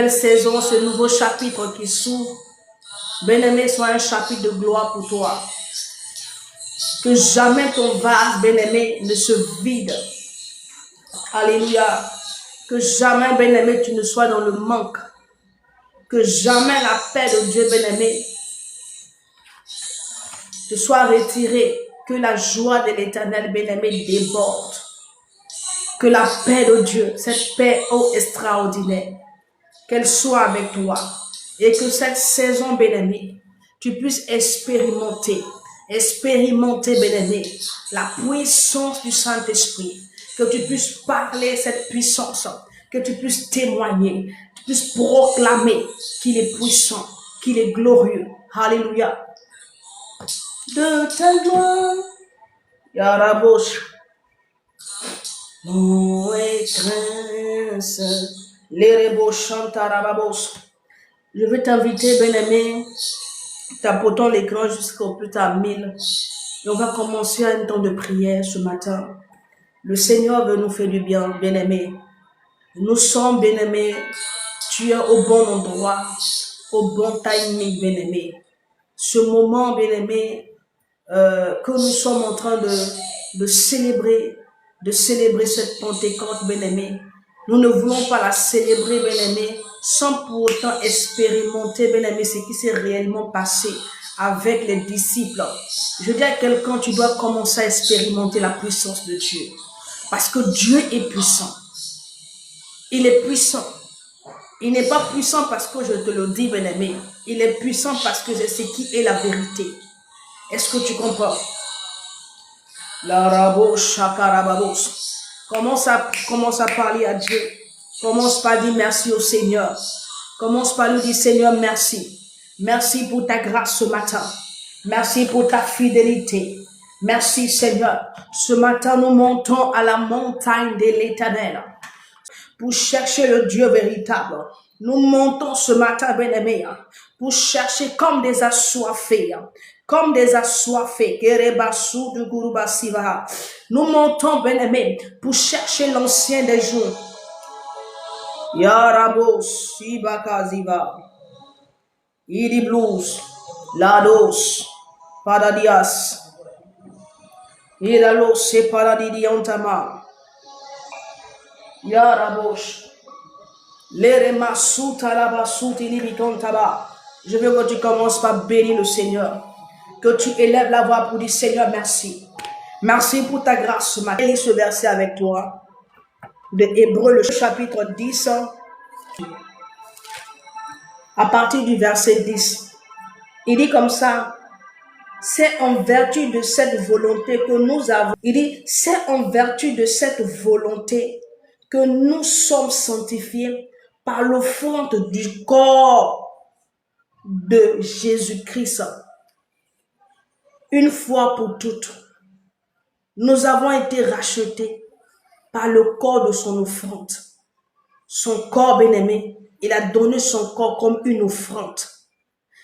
Cette saison, ce nouveau chapitre qui s'ouvre, bien-aimé, soit un chapitre de gloire pour toi. Que jamais ton vase, bien-aimé, ne se vide. Alléluia. Que jamais, bien-aimé, tu ne sois dans le manque. Que jamais la paix de Dieu, bien-aimé, te soit retirée. Que la joie de l'Éternel, bien-aimé, déborde. Que la paix de Dieu, cette paix extraordinaire, qu'elle soit avec toi. Et que cette saison, bien-aimé, tu puisses expérimenter, bien-aimé, la puissance du Saint-Esprit. Que tu puisses parler cette puissance, que tu puisses témoigner, que tu puisses proclamer qu'il est puissant, qu'il est glorieux. Alléluia. De ta gloire, Yarabosh, non étreinte, l'érebo chantarababos. Je veux t'inviter, bien-aimé, tapotons l'écran jusqu'au plus tard 1000. Et on va commencer un temps de prière ce matin. Le Seigneur veut nous faire du bien, bien-aimé. Nous sommes, bien-aimés, tu es au bon endroit, au bon timing, bien-aimé. Ce moment, bien-aimé, que nous sommes en train de célébrer cette Pentecôte, bien-aimé. Nous ne voulons pas la célébrer, bien-aimé, sans pour autant expérimenter, bien-aimé, ce qui s'est réellement passé avec les disciples. Je dis à quelqu'un, tu dois commencer à expérimenter la puissance de Dieu. Parce que Dieu est puissant. Il est puissant. Il n'est pas puissant parce que je te le dis, bien-aimé. Il est puissant parce que je sais qui est la vérité. Est-ce que tu comprends? Commence à parler à Dieu. Commence par dire merci au Seigneur. Commence par lui dire, Seigneur, merci. Merci pour ta grâce ce matin. Merci pour ta fidélité. Merci, Seigneur. Ce matin, nous montons à la montagne de l'Éternel pour chercher le Dieu véritable. Nous montons ce matin, bien-aimés, pour chercher comme des assoiffés. Comme des assoiffés. Nous montons, bien-aimés, pour chercher l'ancien des jours. Yarabos, Ibakaziva, Idiblus, Lados, Padadias, Idalos, Separadidiantama, Yarabosh, Lerema Soutaraba Soutilibicontaba. Je veux que tu commences par bénir le Seigneur. Que tu élèves la voix pour dire Seigneur, merci. Merci pour ta grâce ce matin. Lis ce verset avec toi. De Hébreux, le chapitre 10. À partir du verset 10. Il dit comme ça. C'est en vertu de cette volonté que nous avons. Il dit, c'est en vertu de cette volonté que nous sommes sanctifiés par l'offrande du corps de Jésus-Christ. Une fois pour toutes, nous avons été rachetés par le corps de son offrande. Son corps, bien-aimé, il a donné son corps comme une offrande.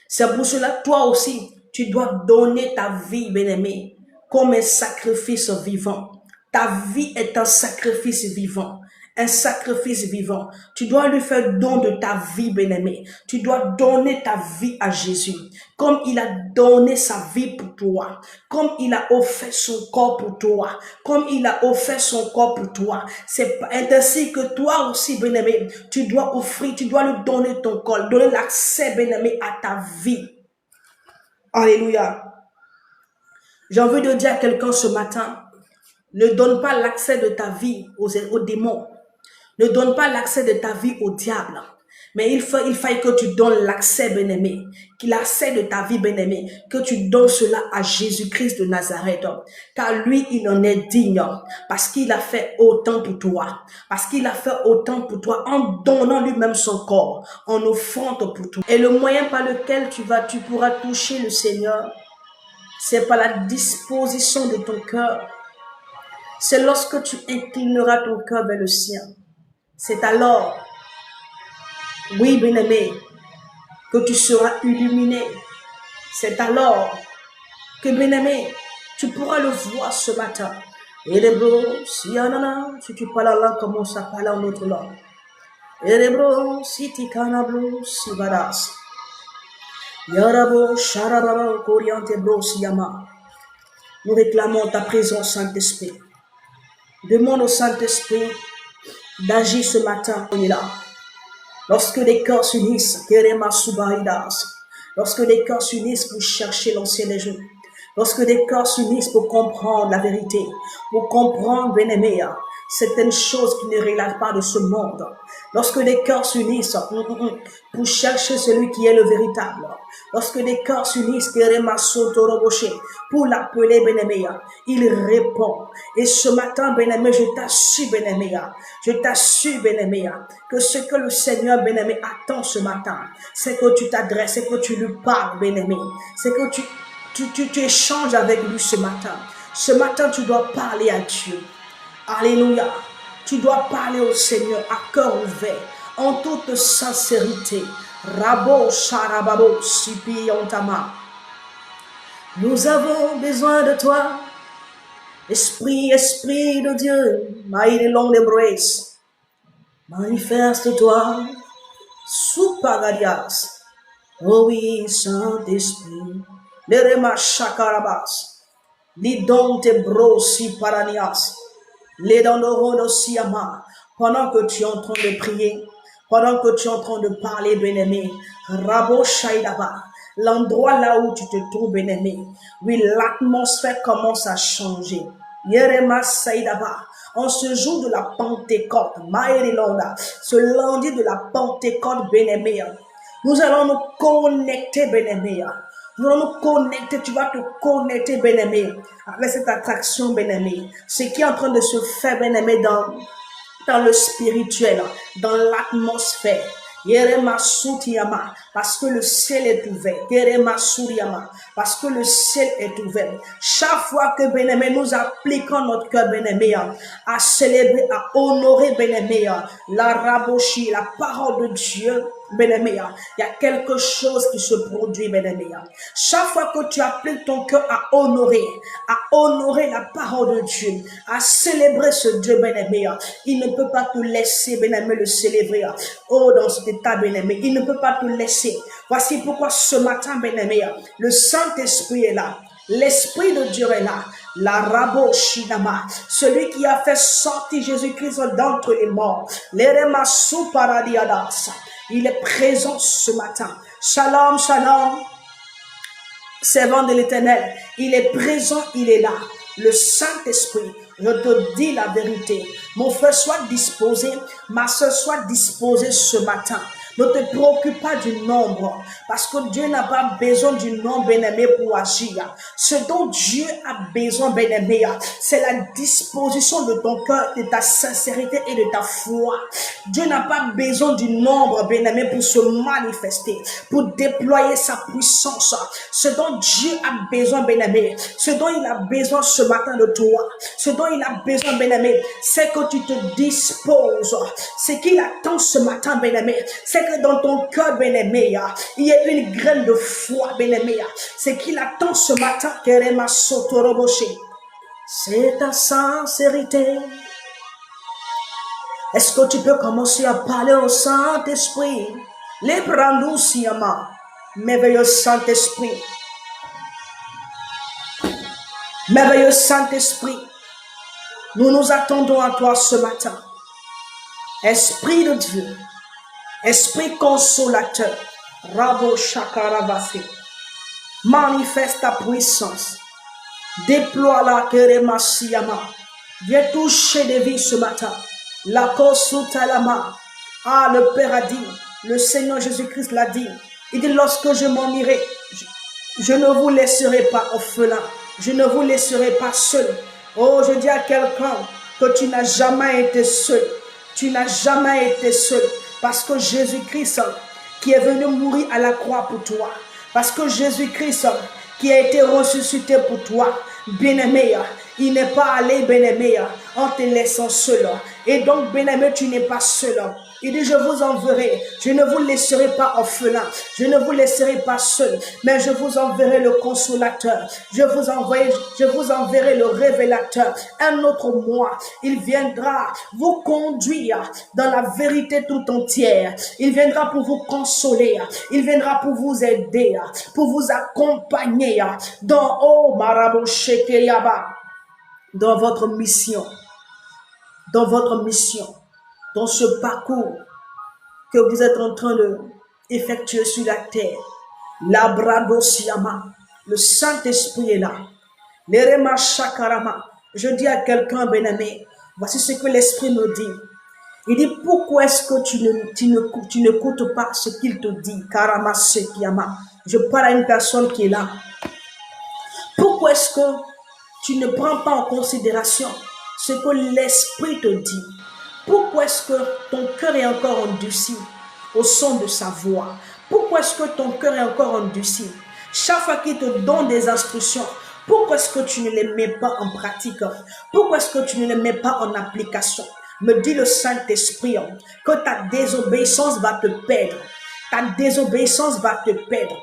C'est pour cela, toi aussi, tu dois donner ta vie, bien-aimé, comme un sacrifice vivant. Ta vie est un sacrifice vivant. Un sacrifice vivant. Tu dois lui faire don de ta vie, bien-aimé. Tu dois donner ta vie à Jésus. Comme il a donné sa vie pour toi. Comme il a offert son corps pour toi. Comme il a offert son corps pour toi. C'est ainsi que toi aussi, bien-aimé, tu dois offrir, tu dois lui donner ton corps. Donner l'accès, bien-aimé, à ta vie. Alléluia. J'ai envie de dire à quelqu'un ce matin, ne donne pas l'accès de ta vie aux démons. Ne donne pas l'accès de ta vie au diable. Mais il faille que tu donnes l'accès, bien-aimé, l'accès de ta vie, bien-aimé, que tu donnes cela à Jésus-Christ de Nazareth. Car lui, il en est digne, parce qu'il a fait autant pour toi. Parce qu'il a fait autant pour toi en donnant lui-même son corps, en offrant pour toi. Et le moyen par lequel tu pourras toucher le Seigneur, c'est par la disposition de ton cœur. C'est lorsque tu inclineras ton cœur vers le sien. C'est alors, oui, bien-aimé, que tu seras illuminé. C'est alors que, bien-aimé, tu pourras le voir ce matin. Et les beaux, si tu parles en langue, commence à parler en autre langue. Erebro, Siti Kanabro, Sibadas. Yarabo, Sharababa, Koriante Bro, Siyama. Nous réclamons ta présence, Saint-Esprit. Demande au Saint-Esprit d'agir ce matin. Il est là. Lorsque les cœurs s'unissent, Kerema Subaridas. Lorsque les cœurs s'unissent pour chercher l'ancien des jours. Lorsque les cœurs s'unissent pour comprendre la vérité, pour comprendre, bien-aimé, certaines choses qui ne relèvent pas de ce monde. Lorsque les cœurs s'unissent pour chercher celui qui est le véritable. Lorsque les cœurs s'unissent pour l'appeler, bien-aimé, il répond. Et ce matin, bien-aimé, je t'assure, bien-aimé, que ce que le Seigneur, bien-aimé, attend ce matin, c'est que tu t'adresses, c'est que tu lui parles, bien-aimé, c'est que tu échanges avec lui ce matin. Ce matin, tu dois parler à Dieu. Alléluia. Tu dois parler au Seigneur à cœur ouvert, en toute sincérité. Rabo, Sharababo, Sipi, Ontama. Nous avons besoin de toi. Esprit, Esprit de Dieu, mighty long embrace. Manifeste-toi, Supagadias. Oh oui, Saint-Esprit. Lerema Shakarabas. Lidon te brosi paranias. Les dans le rôle Siyama, pendant que tu es en train de prier, pendant que tu es en train de parler, bien-aimé, Rabo Shaidaba, l'endroit là où tu te trouves, bien-aimé, oui, l'atmosphère commence à changer. Yerema Saidaba, en ce jour de la Pentecôte, Maërilonda, ce lundi de la Pentecôte, bien-aimé, nous allons nous connecter, bien-aimé. Nous allons nous connecter, tu vas te connecter, bien-aimé, avec cette attraction, bien-aimé. Ce qui est en train de se faire, bien-aimé, dans le spirituel, dans l'atmosphère. Yerema Soutiyama, parce que le ciel est ouvert. Yerema Soutiyama, parce que le ciel est ouvert. Chaque fois que, bien-aimé, nous appliquons notre cœur, bien-aimé, à célébrer, à honorer, bien-aimé, la raboshi, la parole de Dieu, bien-aimé, il y a quelque chose qui se produit, bien-aimé. Chaque fois que tu appliques ton cœur à honorer la parole de Dieu, à célébrer ce Dieu, bien-aimé, il ne peut pas te laisser, bien-aimé, le célébrer. Oh, dans cet état, bien-aimé, il ne peut pas te laisser. Voici pourquoi ce matin, bien-aimé, le Saint-Esprit est là. L'Esprit de Dieu est là. La Rabo Shinama, celui qui a fait sortir Jésus-Christ d'entre les morts. L'Erema Suparadiadas. Il est présent ce matin. Shalom, shalom. Servant de l'Éternel, il est présent, il est là. Le Saint-Esprit, je te dis la vérité. Mon frère, sois disposé, ma soeur, sois disposée ce matin. Ne te préoccupe pas du nombre, parce que Dieu n'a pas besoin du nombre, bien-aimé, pour agir. Ce dont Dieu a besoin, bien-aimé, c'est la disposition de ton cœur, de ta sincérité et de ta foi. Dieu n'a pas besoin du nombre, bien-aimé, pour se manifester, pour déployer sa puissance. Ce dont Dieu a besoin, bien-aimé, ce dont il a besoin ce matin de toi, ce dont il a besoin, bien-aimé, c'est que tu te disposes. Ce qu'il attend ce matin, bien-aimé, c'est que dans ton cœur, bien-aimé, il y a une graine de foi, bien-aimé. Ce qu'il attend ce matin, Kerema Sotoroboche, c'est ta sincérité. Est-ce que tu peux commencer à parler au Saint-Esprit? Les brandous siama, merveilleux Saint-Esprit. Merveilleux Saint-Esprit, nous nous attendons à toi ce matin. Esprit de Dieu, Esprit consolateur, Rabo Shakaravasi, manifeste ta puissance, déploie la Kerema Siyama, viens toucher des vies ce matin. La Kosutalama, le Père a dit, le Seigneur Jésus-Christ l'a dit, il dit lorsque je m'en irai, je ne vous laisserai pas orphelin, je ne vous laisserai pas seul. Oh, je dis à quelqu'un que tu n'as jamais été seul, tu n'as jamais été seul, parce que Jésus-Christ qui est venu mourir à la croix pour toi, parce que Jésus-Christ qui a été ressuscité pour toi, bien-aimé, il n'est pas allé, bien-aimé, en te laissant seul. Et donc, bien-aimé, tu n'es pas seul. Il dit, je vous enverrai, je ne vous laisserai pas orphelin, je ne vous laisserai pas seul, mais je vous enverrai le consolateur, je vous enverrai le révélateur, un autre moi. Il viendra vous conduire dans la vérité tout entière. Il viendra pour vous consoler, il viendra pour vous aider, pour vous accompagner dans, oh, Marabo Shekeyaba, dans votre mission, dans ce parcours que vous êtes en train de effectuer sur la terre. Labrado Siama, le Saint-Esprit est là. Lerema Shakarama, je dis à quelqu'un, bien-aimé, voici ce que l'Esprit me dit. Il dit, pourquoi est-ce que tu n'écoutes pas ce qu'il te dit? Karama Sekiyama. Je parle à une personne qui est là. Pourquoi est-ce que tu ne prends pas en considération ce que l'Esprit te dit? Pourquoi est-ce que ton cœur est encore endurci au son de sa voix? Pourquoi est-ce que ton cœur est encore endurci? Chaque fois qu'il te donne des instructions, pourquoi est-ce que tu ne les mets pas en pratique? Pourquoi est-ce que tu ne les mets pas en application? Me dit le Saint-Esprit que ta désobéissance va te perdre. Ta désobéissance va te perdre.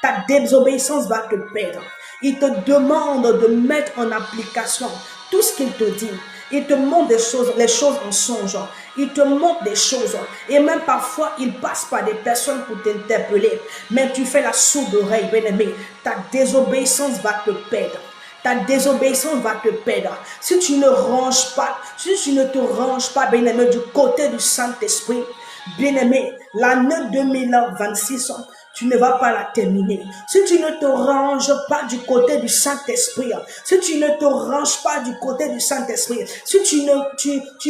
Ta désobéissance va te perdre. Il te demande de mettre en application tout ce qu'il te dit. Il te montre des choses, les choses en songe. Il te montre des choses. Et même parfois, il passe par des personnes pour t'interpeller. Mais tu fais la sourde oreille, bien-aimé. Ta désobéissance va te perdre. Ta désobéissance va te perdre. Si tu ne ranges pas, si tu ne te ranges pas, bien-aimé, du côté du Saint-Esprit, bien-aimé, l'année 2026, tu ne vas pas la terminer. Si tu ne te ranges pas du côté du Saint-Esprit, si tu ne te ranges pas du côté du Saint-Esprit, si tu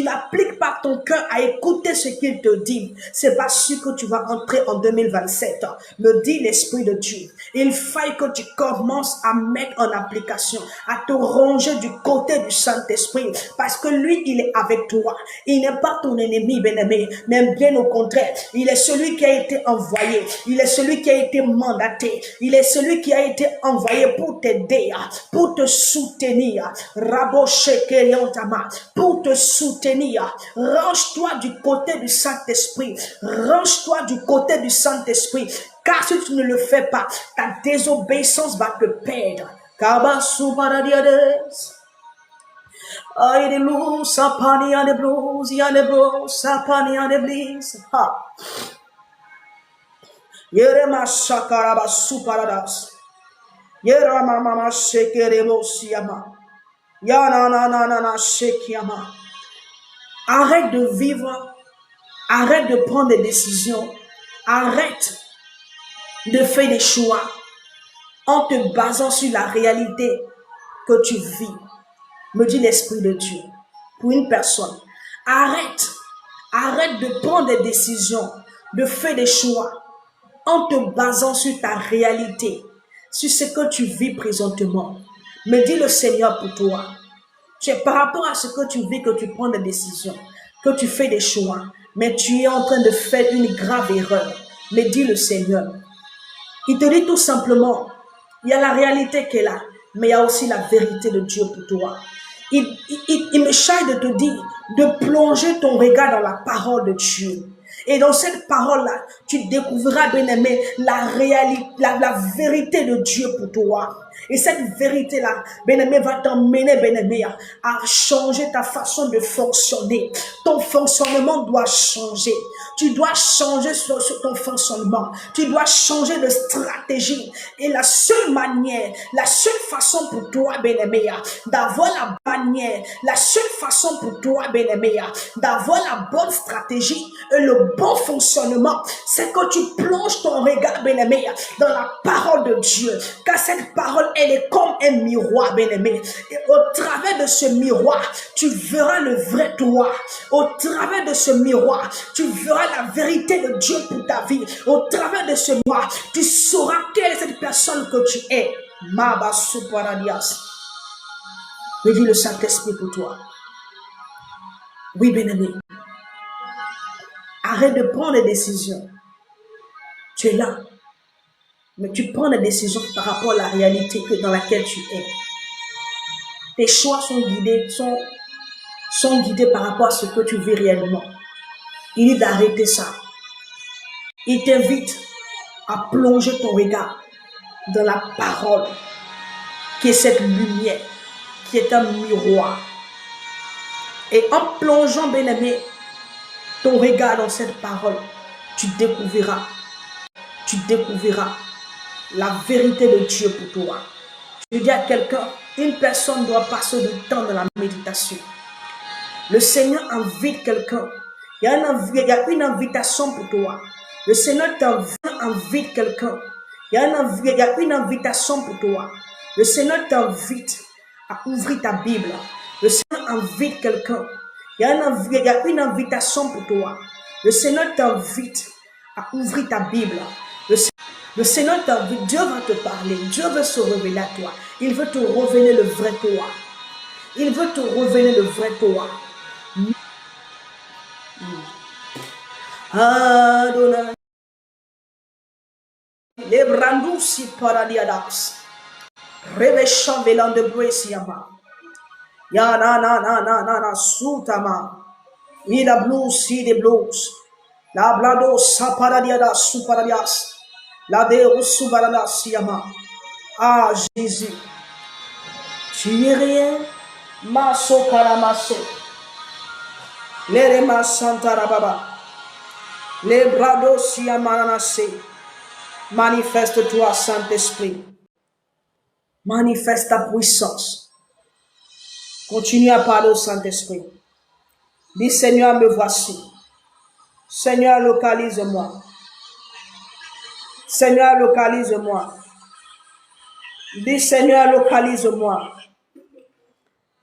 n'appliques pas ton cœur à écouter ce qu'il te dit, c'est pas sûr que tu vas entrer en 2027. Me dit l'Esprit de Dieu. Il faille que tu commences à mettre en application, à te ranger du côté du Saint-Esprit, parce que lui, il est avec toi. Il n'est pas ton ennemi, bien-aimé, mais bien au contraire, il est celui qui a été envoyé. Il est celui qui a été mandaté. Il est celui qui a été envoyé pour t'aider, pour te soutenir. Pour te soutenir. Range-toi du côté du Saint-Esprit. Range-toi du côté du Saint-Esprit. Car si tu ne le fais pas, ta désobéissance va te perdre. Yerema shakaraba suparadas. Yerama mama shekerebo siyama. Yana na na na na shekiyama. Arrête de vivre. Arrête de prendre des décisions. Arrête de faire des choix en te basant sur la réalité que tu vis. Me dit l'Esprit de Dieu. Pour une personne. Arrête de prendre des décisions, de faire des choix en te basant sur ta réalité, sur ce que tu vis présentement. Me dit le Seigneur pour toi. C'est par rapport à ce que tu vis que tu prends des décisions, que tu fais des choix, mais tu es en train de faire une grave erreur. Me dit le Seigneur. Il te dit tout simplement, il y a la réalité qui est là, mais il y a aussi la vérité de Dieu pour toi. Il me charge de te dire de plonger ton regard dans la parole de Dieu. Et dans cette parole-là, tu découvriras, bien-aimé, la réalité, la vérité de Dieu pour toi. Et cette vérité-là, bien-aimé, va t'emmener, bien-aimé, à changer ta façon de fonctionner. Ton fonctionnement doit changer. Tu dois changer sur ton fonctionnement. Tu dois changer de stratégie. Et la seule manière, la seule façon pour toi, bien-aimé, d'avoir la manière, la seule façon pour toi, bien-aimé, d'avoir la bonne stratégie et le bon fonctionnement, c'est que tu plonges ton regard, bien-aimé, dans la parole de Dieu. Car cette parole, elle est comme un miroir, bien-aimé. Et au travers de ce miroir, tu verras le vrai toi. Au travers de ce miroir, tu verras la vérité de Dieu pour ta vie. Au travers de ce miroir, tu sauras quelle est cette personne que tu es. Maba Suparadias. Me dit le Saint-Esprit pour toi. Oui, bien-aimé. Arrête de prendre des décisions. Tu es là. Mais tu prends des décisions par rapport à la réalité dans laquelle tu es. Tes choix sont guidés, sont guidés par rapport à ce que tu vis réellement. Il dit d'arrêter ça. Il t'invite à plonger ton regard dans la parole, qui est cette lumière, qui est un miroir. Et en plongeant, bien-aimé, ton regard dans cette parole, tu découvriras la vérité de Dieu pour toi. Je dis à quelqu'un, une personne doit passer du temps dans la méditation. Le Seigneur invite quelqu'un. Il y a une invitation pour toi. Le Seigneur invite quelqu'un. Il y a une invitation pour toi. Le Seigneur t'invite à ouvrir ta Bible. Le Seigneur invite quelqu'un. Il y a une invitation pour toi. Le Seigneur t'invite à ouvrir ta Bible. Le Seigneur t'invite. Dieu va te parler. Dieu veut se révéler à toi. Il veut te révéler le vrai toi. Il veut te révéler le vrai toi. Adonai. Les brandousi paradiadas. Revechant velan de Bresiama. Ya na sutama. Il a blues, si des blues. La blado sa paradiadas su paradias. La de su paradas yama. Ah Jésus. Tu es rien. Maso karamaso. L'erema santara baba. Les brados si amananase. Manifeste-toi, Saint-Esprit. Manifeste ta puissance. Continue à parler au Saint-Esprit. Dis Seigneur, me voici. Seigneur, localise-moi. Seigneur, localise-moi. Dis Seigneur, localise-moi.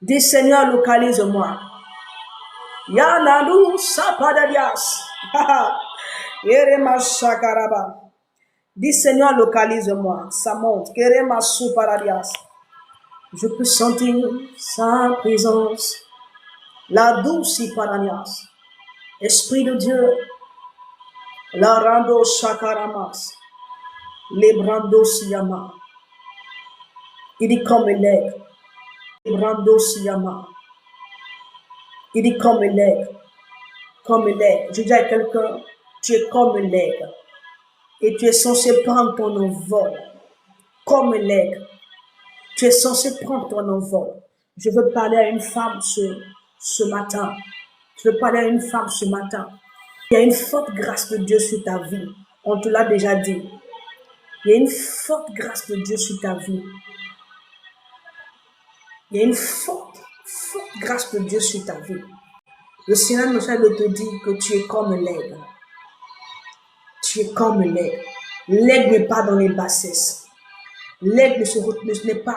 Dis Seigneur, localise-moi. Yanadou sapadadias. Yerema shakaraba. Dis Seigneur, localise-moi. Ça monte. Kerema suparadias. Je peux sentir sa présence. La douce paranias. Esprit de Dieu. La rando shakaramas. Les brandos yama. Il dit comme l'aigle. Les brandos yama. Il dit comme l'aigle. Comme l'aigle. Je dis à quelqu'un, tu es comme l'aigle. Et tu es censé prendre ton envol. Comme l'aigle. Tu es censé prendre ton envol. Je veux parler à une femme ce matin. Je veux parler à une femme ce matin. Il y a une forte grâce de Dieu sur ta vie. On te l'a déjà dit. Il y a une forte grâce de Dieu sur ta vie. Il y a une forte grâce de Dieu sur ta vie. Le Seigneur me fait de te dire que tu es comme l'aigle. Tu es comme l'aigle. L'aigle n'est pas dans les bassesses. L'aigle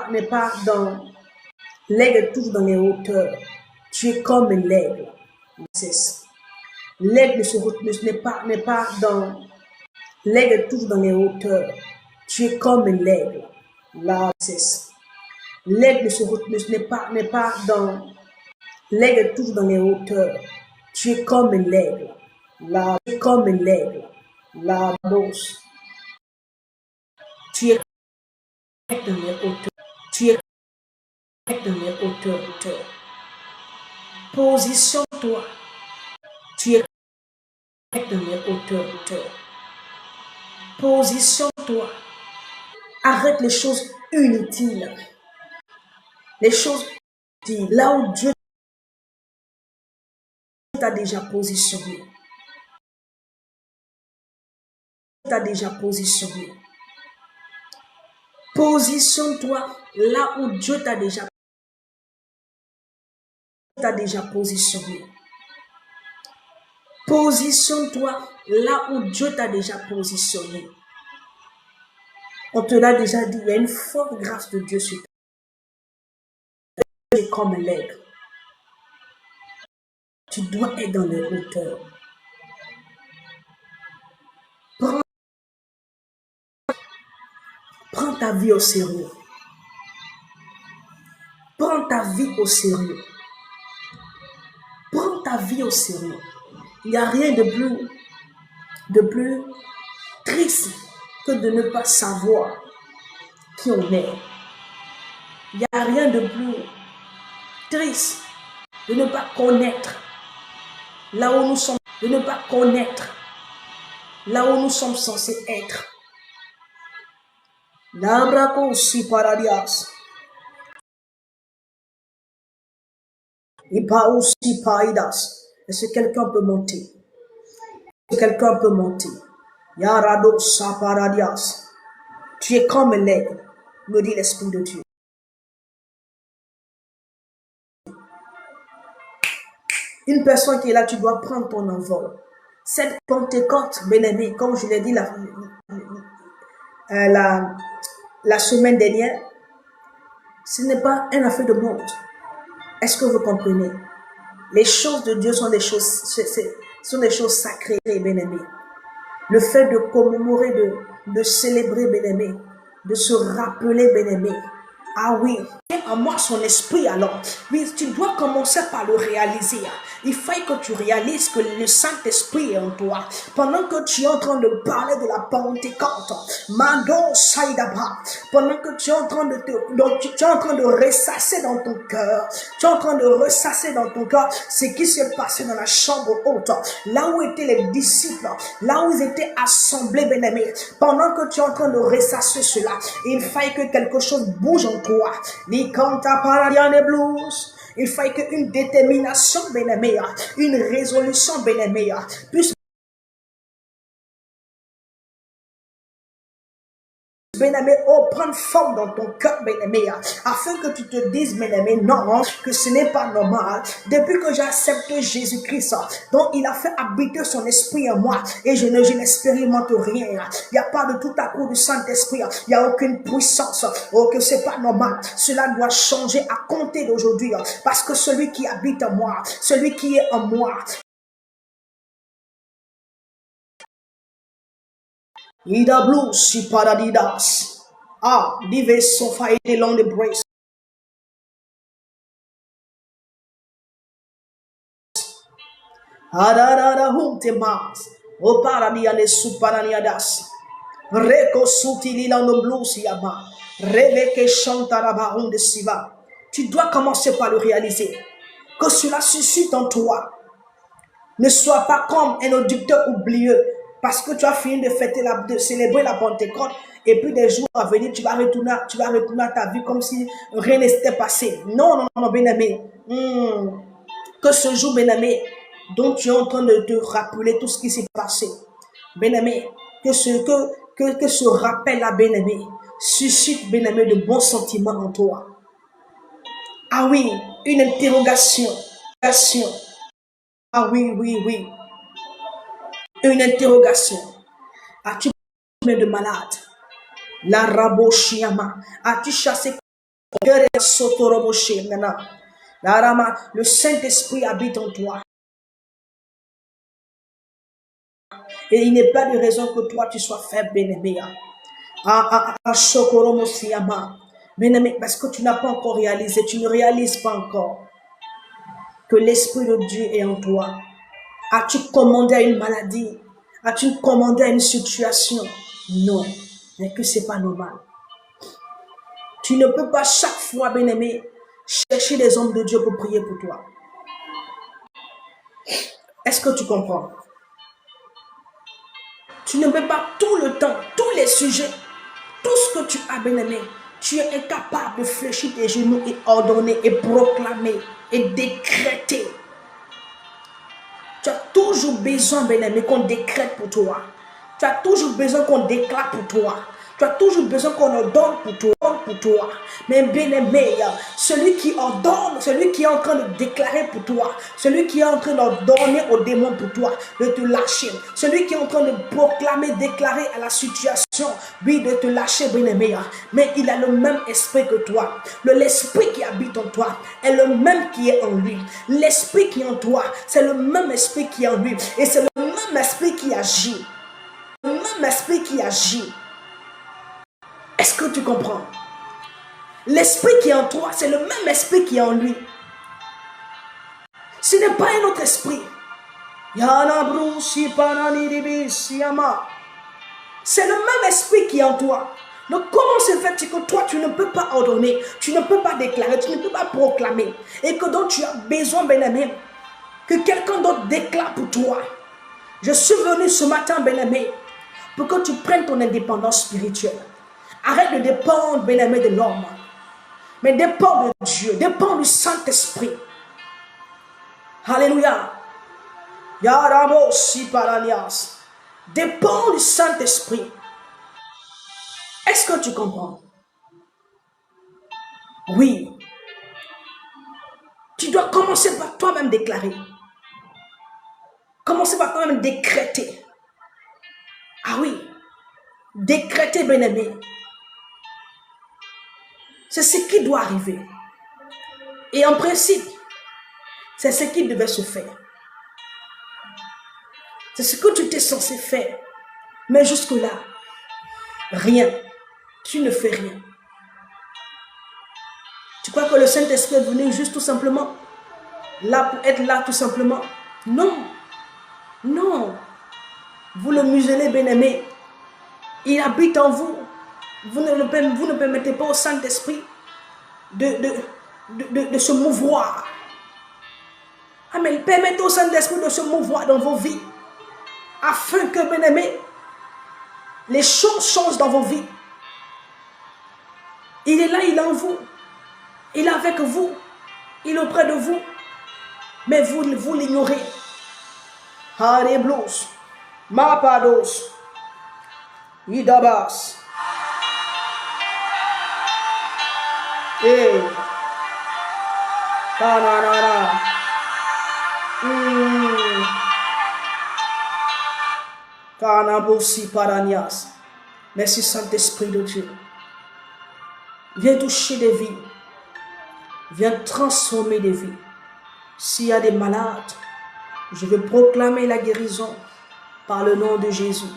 n'est pas dans... L'aigle est toujours dans les hauteurs. Tu es comme l'aigle. L'aigle n'est pas dans... L'aigle est toujours dans les hauteurs. Tu es comme l'aigle. La cesse. L'aigle n'est pas dans... L'aigle est toujours dans les hauteurs. Tu es comme l'aigle. Tu es comme l'aigle. La bosse. Tu es dans les hauteurs. Tu es dans les hauteurs. Positionne-toi. Tu es dans les hauteurs. Positionne-toi. Arrête les choses inutiles. Les choses inutiles. Là où Dieu t'a déjà positionné. Positionne-toi là où Dieu t'a déjà positionné. Positionne-toi là où Dieu t'a déjà positionné. On te l'a déjà dit, il y a une forte grâce de Dieu sur toi. Tu es comme l'aigle. Tu dois être dans les hauteurs. Prends ta vie au sérieux. Prends ta vie au sérieux. Prends ta vie au sérieux. Il n'y a rien de plus triste que de ne pas savoir qui on est. Il n'y a rien de plus triste de ne pas connaître là où nous sommes, de ne pas connaître là où nous sommes censés être. Est-ce que quelqu'un peut monter? Est-ce que quelqu'un peut monter? Yarado saparadias. Tu es comme l'aigle, me dit l'Esprit de Dieu. Une personne qui est là, tu dois prendre ton envol. Cette Pentecôte, bien-aimé, comme je l'ai dit la semaine dernière, ce n'est pas un affaire de monde. Est-ce que vous comprenez? Les choses de Dieu sont des choses sacrées, bien-aimés. Le fait de commémorer, de célébrer, bien-aimé, de se rappeler, bien-aimé. Ah oui, en moi son esprit alors. Oui, tu dois commencer par le réaliser. Il faut que tu réalises que le Saint-Esprit est en toi. Pendant que tu es en train de parler de la Pentecôte, Mado Saïdaba, pendant que tu es en train de ressasser dans ton cœur, tu es en train de ressasser dans ton cœur ce qui s'est passé dans la chambre haute, là où étaient les disciples, là où ils étaient assemblés, bien-aimés. Pendant que tu es en train de ressasser cela, il faut que quelque chose bouge en toi. Ni canta paradiane blues. Il faut qu'une détermination, bien-aimé, une résolution, bien-aimé, puisse, bien-aimé, prendre forme dans ton cœur, bien-aimé, afin que tu te dises, bien-aimé, non, que ce n'est pas normal. Depuis que j'ai accepté Jésus-Christ, dont il a fait habiter son esprit en moi, et je n'expérimente rien. Il n'y a pas de tout à coup du Saint-Esprit, il n'y a aucune puissance. Oh, que c'est pas normal. Cela doit changer à compter d'aujourd'hui, parce que celui qui habite en moi, celui qui est en moi, Ida blue si paradidas. Ah, dive sofa et long de brace. Adada hunte mas. O paradia le suparaniadas. Reko sutili lando blues yama. Reve que chantaraba de siva. Tu dois commencer par le réaliser. Que cela suscite en toi. Ne sois pas comme un auditeur oublieux. Parce que tu as fini de célébrer la Pentecôte. Et puis des jours à venir, tu vas retourner à ta vie comme si rien n'était passé. Non, non, non, bien-aimé. Que ce jour, bien-aimé, dont tu es en train de te rappeler tout ce qui s'est passé. Bien-aimé, que ce rappel-là, bien-aimé, suscite, bien-aimé, de bons sentiments en toi. Ah oui, une interrogation. Ah oui, oui, oui. Une interrogation. As-tu combien de malades? La raboshiama. As-tu chassé le Saint-Esprit habite en toi. Et il n'est pas de raison que toi tu sois faible, bien-aimé. Bien-aimé, parce que tu n'as pas encore réalisé, tu ne réalises pas encore que l'Esprit de Dieu est en toi. As-tu commandé à une maladie? As-tu commandé à une situation? Non, mais que c'est pas normal. Tu ne peux pas chaque fois, bien-aimé, chercher des hommes de Dieu pour prier pour toi. Est-ce que tu comprends? Tu ne peux pas tout le temps, tous les sujets, tout ce que tu as, bien-aimé, tu es incapable de fléchir tes genoux et ordonner et proclamer et décréter. Tu as toujours besoin, bien-aimé, qu'on décrète pour toi. Tu as toujours besoin qu'on déclare pour toi. Tu as toujours besoin qu'on ordonne pour toi. Mais bien-aimé, celui qui ordonne, celui qui est en train de déclarer pour toi, celui qui est en train d'ordonner aux démons pour toi, de te lâcher, celui qui est en train de proclamer, déclarer à la situation, oui, de te lâcher, bien-aimé, mais il a le même esprit que toi. L'esprit qui habite en toi est le même qui est en lui. L'esprit qui est en toi, c'est le même esprit qui est en lui. Et c'est le même esprit qui agit. Le même esprit qui agit. Est-ce que tu comprends? L'esprit qui est en toi, c'est le même esprit qui est en lui. Ce n'est pas un autre esprit. C'est le même esprit qui est en toi. Donc comment se fait-il que toi, tu ne peux pas ordonner, tu ne peux pas déclarer, tu ne peux pas proclamer, et que donc tu as besoin, bien-aimé, que quelqu'un d'autre déclare pour toi? Je suis venu ce matin, bien-aimé, pour que tu prennes ton indépendance spirituelle. Arrête de dépendre, bien-aimé, de l'homme, mais dépends de Dieu, dépends du Saint-Esprit. Alléluia. Yaramos Paranias. Dépends du Saint-Esprit. Est-ce que tu comprends? Oui. Tu dois commencer par toi-même déclarer. Commencer par toi-même décréter. Ah oui. Décréter, bien-aimé. C'est ce qui doit arriver. Et en principe, c'est ce qui devait se faire. C'est ce que tu étais censé faire. Mais jusque-là, rien. Tu ne fais rien. Tu crois que le Saint-Esprit est venu juste tout simplement là pour être là tout simplement? Non. Non. Vous le muselez, bien-aimé. Il habite en vous. Vous ne permettez pas au Saint-Esprit de se mouvoir. Ah, mais permettez au Saint-Esprit de se mouvoir dans vos vies. Afin que, bien-aimé, les choses changent dans vos vies. Il est là, il est en vous. Il est avec vous. Il est auprès de vous. Mais vous l'ignorez. Hareblos. Mapados. Idabas. Eh. Kananana. Kanabosi Paranias. Merci Saint-Esprit de Dieu. Viens toucher des vies. Viens transformer des vies. S'il y a des malades, je veux proclamer la guérison par le nom de Jésus.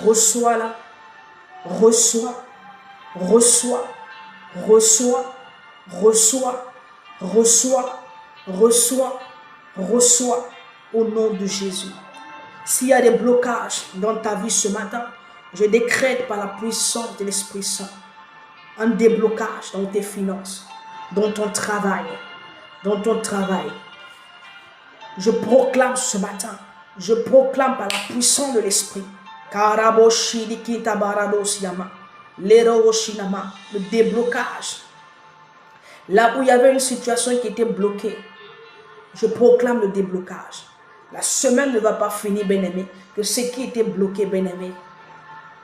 Reçois-la. Reçois. Reçois. Reçois. Reçois. Reçois. Reçois. Reçois au nom de Jésus. S'il y a des blocages dans ta vie ce matin, je décrète par la puissance de l'Esprit Saint un déblocage dans tes finances, dans ton travail, dans ton travail. Je proclame ce matin, je proclame par la puissance de l'Esprit, le déblocage. Là où il y avait une situation qui était bloquée, je proclame le déblocage. La semaine ne va pas finir, bien-aimé, que ce qui était bloqué, bien-aimé,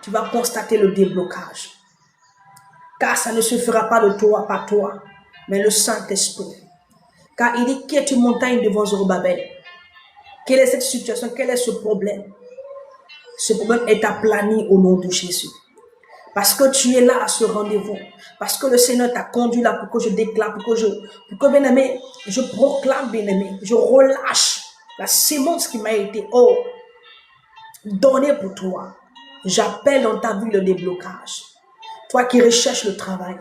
tu vas constater le déblocage. Car ça ne se fera pas de toi, par toi, mais le Saint-Esprit. Car il dit, qui est une montagne devant Zorobabel? Quelle est cette situation? Quel est ce problème? Ce problème est aplani au nom de Jésus. Parce que tu es là à ce rendez-vous. Parce que le Seigneur t'a conduit là pour que je déclare, pour que bien-aimé, je proclame, bien-aimé, je relâche la sémence qui m'a été, donnée pour toi. J'appelle dans ta vie le déblocage. Toi qui recherches le travail,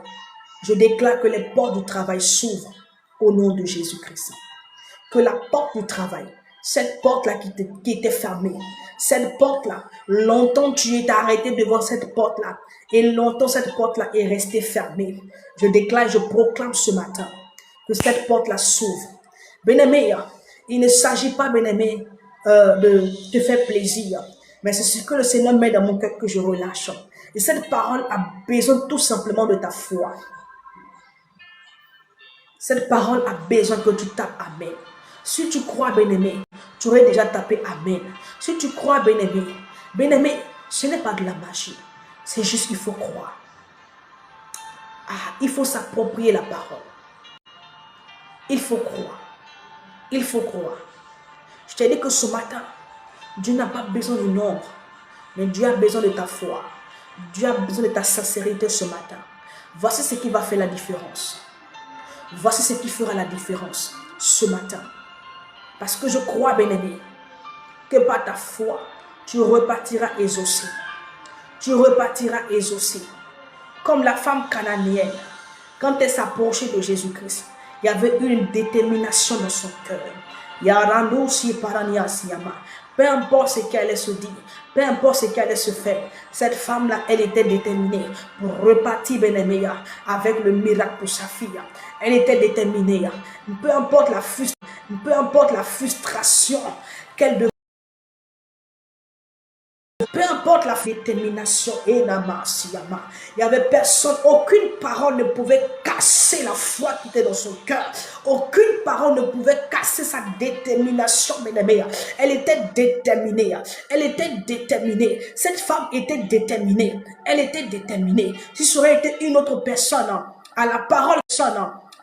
je déclare que les portes du travail s'ouvrent au nom de Jésus-Christ. Que la porte du travail, cette porte-là qui était fermée, cette porte-là, longtemps tu étais arrêté devant cette porte-là, et longtemps cette porte-là est restée fermée. Je déclare, je proclame ce matin que cette porte-là s'ouvre. Bien-aimé, il ne s'agit pas, bien-aimé, de te faire plaisir, mais c'est ce que le Seigneur met dans mon cœur que je relâche. Et cette parole a besoin tout simplement de ta foi. Cette parole a besoin que tu tapes Amen. Si tu crois, bien-aimé, tu aurais déjà tapé Amen. Si tu crois, bien-aimé, bien-aimé, ce n'est pas de la magie. C'est juste qu'il faut croire. Il faut s'approprier la parole. Il faut croire. Il faut croire. Je t'ai dit que ce matin, Dieu n'a pas besoin du nombre, mais Dieu a besoin de ta foi. Dieu a besoin de ta sincérité ce matin. Voici ce qui va faire la différence. Voici ce qui fera la différence ce matin. Parce que je crois, bien-aimé, que par ta foi, tu repartiras exaucé. Tu repartiras exaucé. Comme la femme cananéenne, quand elle s'approchait de Jésus-Christ, il y avait une détermination dans son cœur. Peu importe ce qu'elle allait se dire, peu importe ce qu'elle allait se faire, cette femme-là, elle était déterminée pour repartir, bien-aimée, avec le miracle pour sa fille. Elle était déterminée. Peu importe la frustration qu'elle devait. Peu importe la détermination, il n'y avait personne, aucune parole ne pouvait casser la foi qui était dans son cœur. Aucune parole ne pouvait casser sa détermination, bien-aimée. Elle était déterminée. Elle était déterminée. Cette femme était déterminée. Elle était déterminée. Si ça aurait été une autre personne, à la parole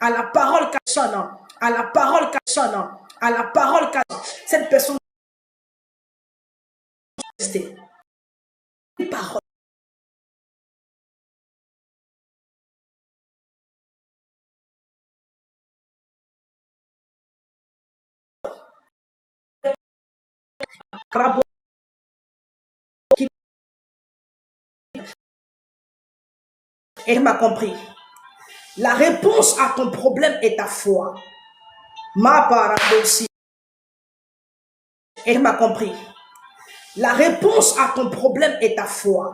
à la parole à la parole à la parole cette personne restait. Une parole. Elle m'a compris. La réponse à ton problème est ta foi. Ma paradoxie. Elle m'a compris. La réponse à ton problème est ta foi.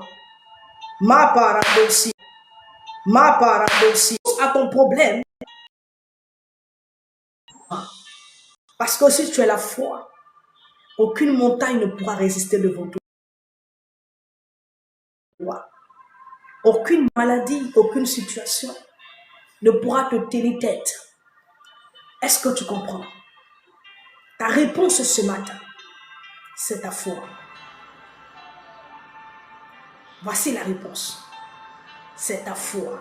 Ma paradoxie. Ma paradoxie. À ton problème. Parce que si tu as la foi, aucune montagne ne pourra résister devant toi. Aucune maladie, aucune situation ne pourra te tenir tête. Est-ce que tu comprends? Ta réponse ce matin, c'est ta foi. Voici la réponse. C'est ta foi.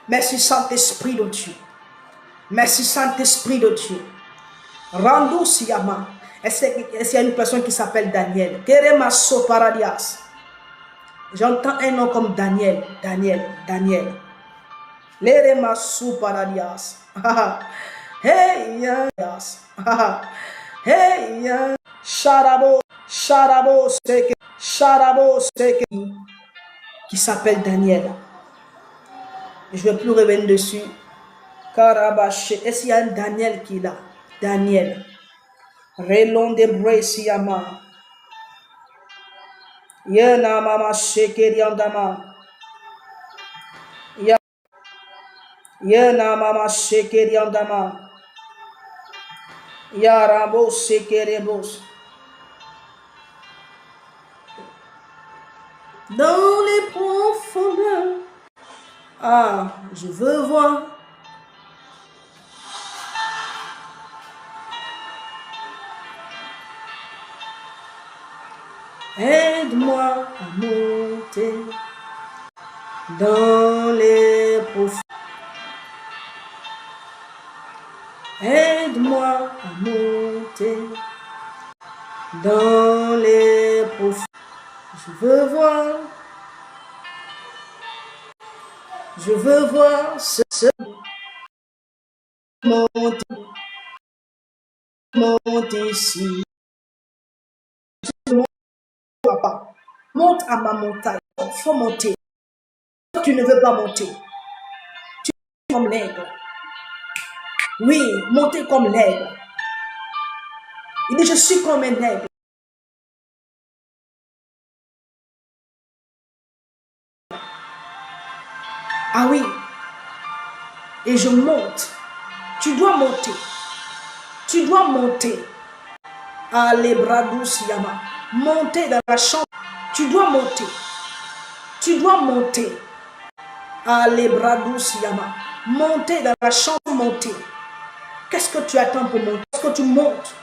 Merci Saint-Esprit de Dieu. Merci Saint-Esprit de Dieu. Rando Siyama. Est-ce qu'il y a une personne qui s'appelle Daniel? J'entends un nom comme Daniel. Daniel. Leremasu Paradias. Hey, yes. Hey, yes. Sharabo, Seke, qui s'appelle Daniel. Je ne vais plus revenir dessus. Karabaché. Est-ce qu'il y a un Daniel qui est là? Daniel. Relon de Bresiyama. Yena mama shekeriandama. Yena mama shekeriandama. Yarabo shekerebos. Dans les profondeurs. Ah, je veux voir. Aide-moi à monter dans les profondeurs. Aide-moi à monter dans les profondeurs. Je veux voir ce monter ici. Papa, monte à ma montagne. Il faut monter. Tu ne veux pas monter. Tu es comme l'aigle. Oui, monter comme l'aigle. Il dit, je suis comme un aigle. Ah oui. Et je monte. Tu dois monter. Tu dois monter. Allez, Bradous Yama. Monter dans la chambre. Tu dois monter. Tu dois monter. Allez, Bradous Yama. Monter dans la chambre, monter. Qu'est-ce que tu attends pour monter? Est-ce que tu montes?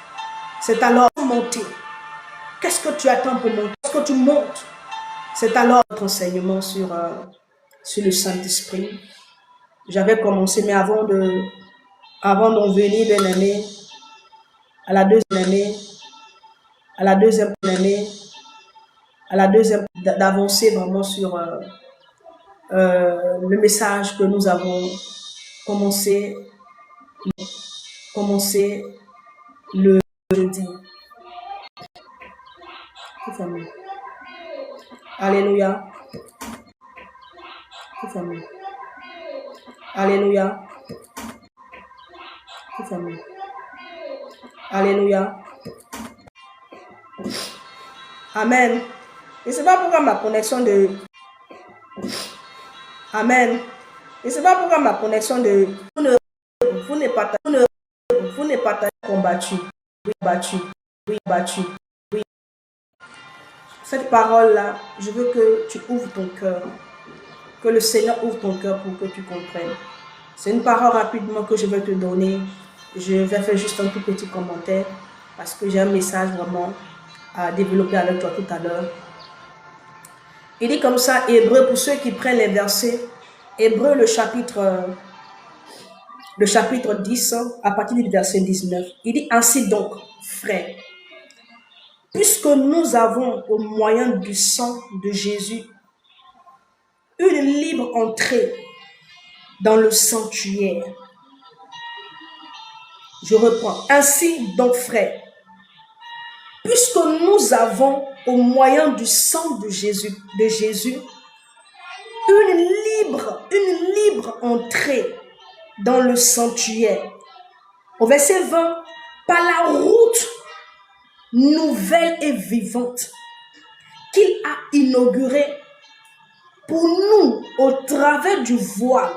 C'est alors monter. Qu'est-ce que tu attends pour monter? Est-ce que tu montes? C'est alors notre enseignement sur le Saint-Esprit. J'avais commencé, mais avant d'en venir, bien aimé, à la deuxième année, d'avancer vraiment sur le message que nous avons commencé le jeudi. Alléluia. Alléluia. Alléluia. Amen. Et c'est pas pourquoi ma connexion de... Amen. Et c'est pas pourquoi ma connexion de... Vous n'êtes pas combattu. Oui, battu. Oui, battu. Oui. Cette parole-là, je veux que tu ouvres ton cœur. Que le Seigneur ouvre ton cœur pour que tu comprennes. C'est une parole rapidement que je vais te donner. Je vais faire juste un tout petit commentaire parce que j'ai un message vraiment à développer avec toi tout à l'heure. Il dit comme ça, Hébreu, pour ceux qui prennent les versets, Hébreu le chapitre 10, à partir du verset 19. Il dit ainsi donc, frères, puisque nous avons au moyen du sang de Jésus une libre entrée dans le sanctuaire. Je reprends. Ainsi donc, frères, puisque nous avons au moyen du sang de Jésus une libre entrée dans le sanctuaire. Au verset 20, par la route nouvelle et vivante qu'il a inaugurée pour nous au travers du voile,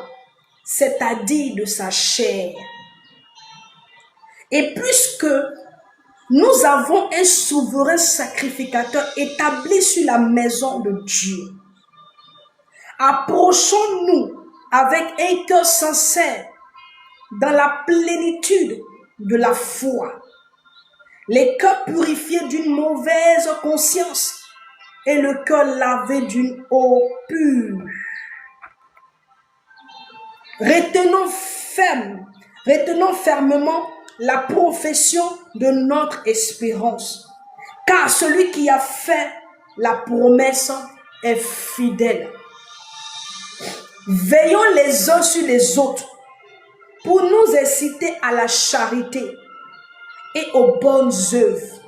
c'est-à-dire de sa chair. Et puisque nous avons un souverain sacrificateur établi sur la maison de Dieu, approchons-nous avec un cœur sincère dans la plénitude de la foi, les cœurs purifiés d'une mauvaise conscience et le cœur lavé d'une eau pure. Retenons fermement la profession de notre espérance, car celui qui a fait la promesse est fidèle. Veillons les uns sur les autres pour nous inciter à la charité et aux bonnes œuvres.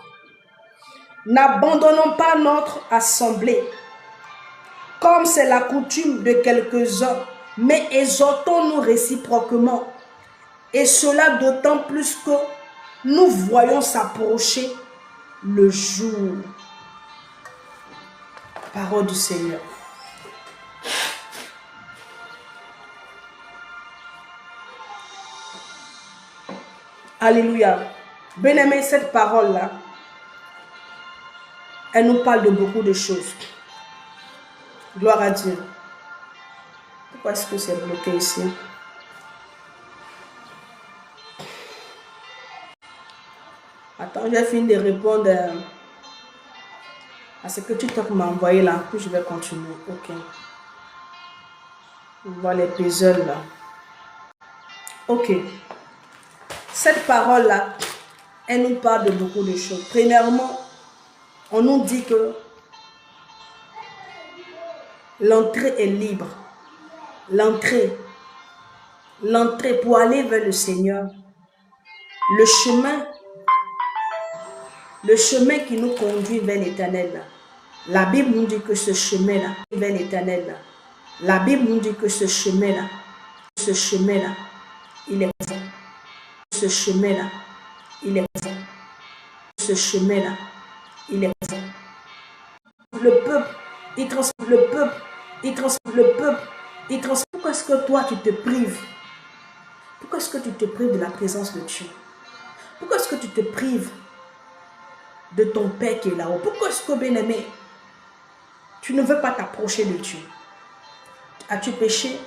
N'abandonnons pas notre assemblée, comme c'est la coutume de quelques-uns, mais exhortons-nous réciproquement, et cela d'autant plus que nous voyons s'approcher le jour. Parole du Seigneur. Alléluia. Bien-aimé, cette parole-là, elle nous parle de beaucoup de choses. Gloire à Dieu. Pourquoi est-ce que c'est bloqué ici? Attends, j'ai fini de répondre à ce que tu m'as envoyé là. Puis je vais continuer. Ok. On voit les puzzles là. Ok. Cette parole-là, elle nous parle de beaucoup de choses. Premièrement, on nous dit que l'entrée est libre. L'entrée pour aller vers le Seigneur. Le chemin qui nous conduit vers l'Éternel. La Bible nous dit que ce chemin-là, vers l'Éternel. La Bible nous dit que ce chemin-là, il est bon. Ce chemin-là, il est bon. Ce chemin-là, il est bon. Le peuple, il transporte le peuple, il transporte le peuple, il transporte. Pourquoi est-ce que toi tu te prives? Pourquoi est-ce que tu te prives de la présence de Dieu? Pourquoi est-ce que tu te prives de ton Père qui est là-haut? Pourquoi est-ce que, bien-aimé, tu ne veux pas t'approcher de Dieu? As-tu péché?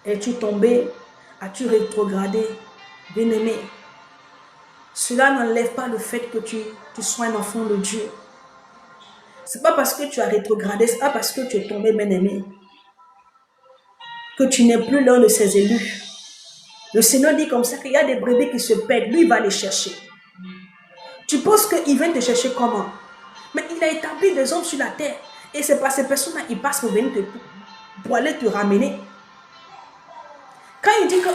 Es-tu tombé? As-tu rétrogradé? Bien-aimé, cela n'enlève pas le fait que tu sois un enfant de Dieu. Ce n'est pas parce que tu as rétrogradé, ce n'est pas parce que tu es tombé, bien-aimé, que tu n'es plus l'un de ses élus. Le Seigneur dit comme ça qu'il y a des brebis qui se perdent, lui il va les chercher. Tu penses qu'il vient te chercher comment? Mais il a établi des hommes sur la terre. Et c'est pas ces personnes-là, ils passent pour venir pour aller te ramener. Quand il dit que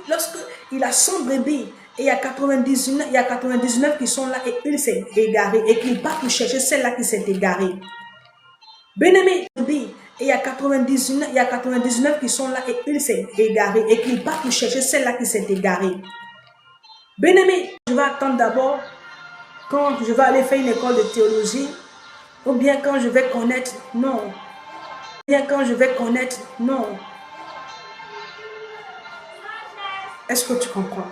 lorsque il a 100 brebis, et il y a 99 qui sont là et une s'est égarée, et qu'il part pour chercher celle-là qui s'est égarée. Bien-aimé, et il y a 99 qui sont là et une s'est égarée, et qu'il part pour chercher celle-là qui s'est égarée. Bien-aimé, je vais attendre d'abord quand je vais aller faire une école de théologie, ou bien quand je vais connaître, non. Ou bien quand je vais connaître, non. Est-ce que tu comprends?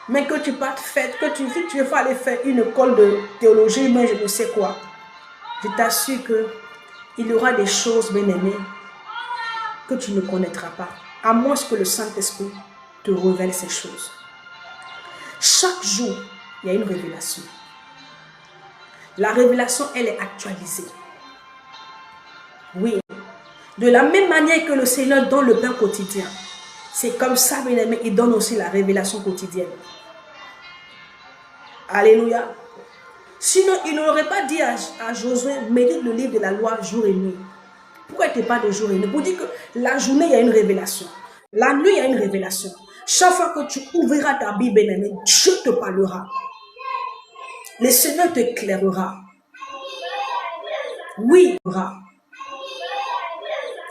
Mais que tu partes faire, que tu veux aller faire une école de théologie, mais je ne sais quoi. Je t'assure qu'il y aura des choses, bien-aimées, que tu ne connaîtras pas, à moins que le Saint-Esprit te révèle ces choses. Chaque jour, il y a une révélation. La révélation, elle est actualisée. Oui. De la même manière que le Seigneur donne le pain quotidien, c'est comme ça, bien aimé, il donne aussi la révélation quotidienne. Alléluia. Sinon, il n'aurait pas dit à Josué, médite le livre de la loi jour et nuit. Pourquoi il ne pas de jour et nuit? Pour dire que la journée, il y a une révélation. La nuit, il y a une révélation. Chaque fois que tu ouvriras ta Bible, bien aimé, Dieu te parlera. Le Seigneur t'éclairera. Oui,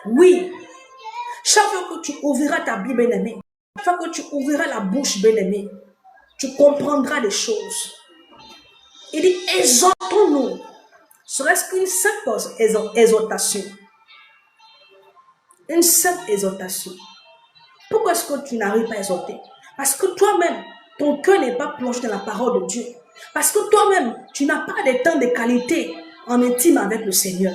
oui. Chaque fois que tu ouvriras ta Bible, bien-aimé, chaque fois que tu ouvriras la bouche, bien-aimé, tu comprendras des choses. Il dit, exhortons-nous. Serait-ce qu'une simple exhortation? Une simple exhortation. Pourquoi est-ce que tu n'arrives pas à exhorter? Parce que toi-même, ton cœur n'est pas plongé dans la parole de Dieu. Parce que toi-même, tu n'as pas de temps de qualité en intime avec le Seigneur.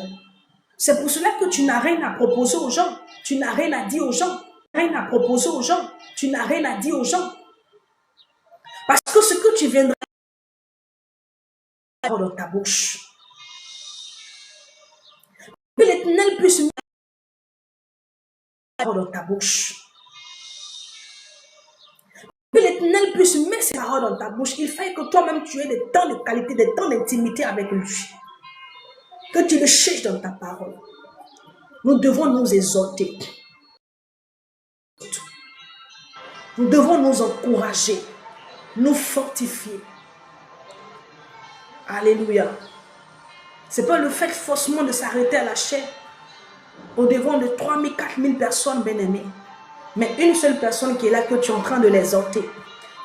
C'est pour cela que tu n'as rien à proposer aux gens. Tu n'as rien à dire aux gens. Rien à proposer aux gens. Tu n'as rien à dire aux gens. Parce que ce que tu viendras dans ta bouche, que l'Éternel puisse mettre dans ta bouche. Que l'Éternel puisse mettre ses paroles dans ta bouche. Il faut que toi-même tu aies des temps de qualité, des temps d'intimité avec lui. Que tu le cherches dans ta parole. Nous devons nous exhorter. Nous devons nous encourager, nous fortifier. Alléluia. Ce n'est pas le fait forcément de s'arrêter à la chair au devant de 3 000, 4 000 personnes bien-aimées. Mais une seule personne qui est là que tu es en train de l'exhorter.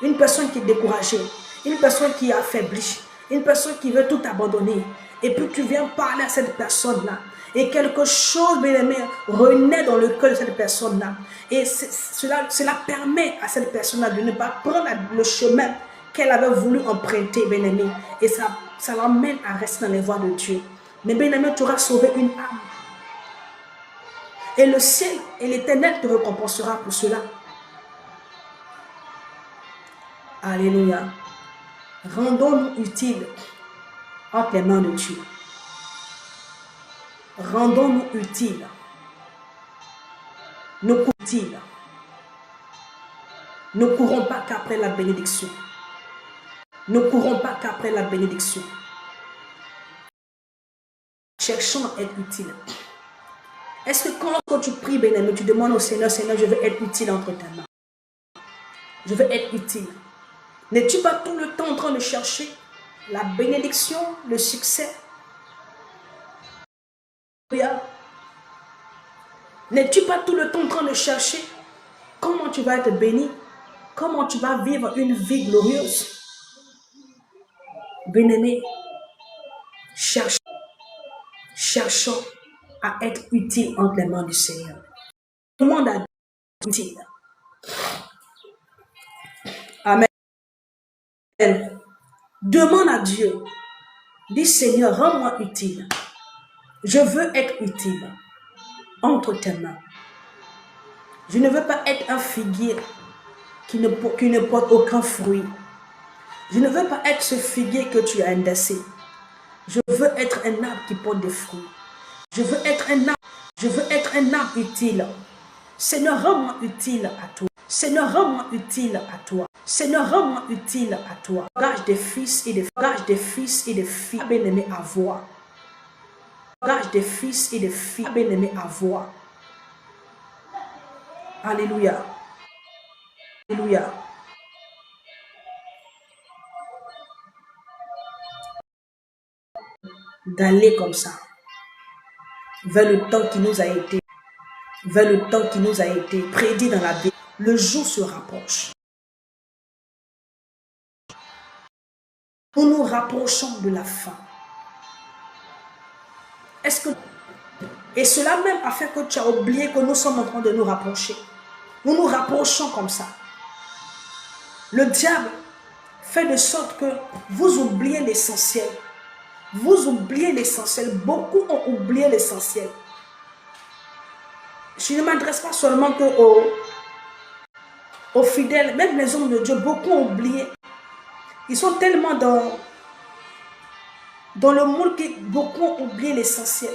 Une personne qui est découragée. Une personne qui est affaiblie. Une personne qui veut tout abandonner. Et puis tu viens parler à cette personne-là. Et quelque chose, bien-aimé, renaît dans le cœur de cette personne-là. Et cela permet à cette personne-là de ne pas prendre le chemin qu'elle avait voulu emprunter, bien-aimé. Et ça l'emmène à rester dans les voies de Dieu. Mais bien-aimé, tu auras sauvé une âme. Et le ciel et l'Éternel te récompensera pour cela. Alléluia. Rendons-nous utiles entre les mains de Dieu. Rendons-nous utiles. Nous utiles. Ne courons pas qu'après la bénédiction. Ne courons pas qu'après la bénédiction. Cherchons à être utiles. Est-ce que quand tu pries, bien-aimé, tu demandes au Seigneur, Seigneur, je veux être utile entre tes mains. Je veux être utile. N'es-tu pas tout le temps en train de chercher la bénédiction, le succès? N'es-tu pas tout le temps en train de chercher comment tu vas être béni? Comment tu vas vivre une vie glorieuse? Bien-aimé, cherchons à être utile entre les mains du Seigneur. Demande à Dieu utile. Amen. Demande à Dieu. Dis Seigneur, rends-moi utile. Je veux être utile entre tes mains. Je ne veux pas être un figuier qui ne porte aucun fruit. Je ne veux pas être ce figuier que tu as indexé. Je veux être un arbre qui porte des fruits. Je veux être un arbre utile. Seigneur, rends-moi utile à toi. Seigneur, rends-moi utile à toi. Seigneur, rends-moi utile à toi. Gage des fils et des filles bien-aimés à voir. Gage des fils et des filles bien-aimés à voir. Alléluia. Alléluia. D'aller comme ça vers le temps qui nous a été prédit dans la Bible. Le jour se rapproche. nous nous rapprochons de la fin. Et cela même a fait que tu as oublié que nous sommes en train de nous rapprocher. Nous nous rapprochons comme ça. Le diable fait de sorte que vous oubliez l'essentiel. Vous oubliez l'essentiel. Beaucoup ont oublié l'essentiel. Je ne m'adresse pas seulement aux fidèles, même les hommes de Dieu, beaucoup ont oublié. Ils sont tellement dans le monde que beaucoup ont oublié l'essentiel.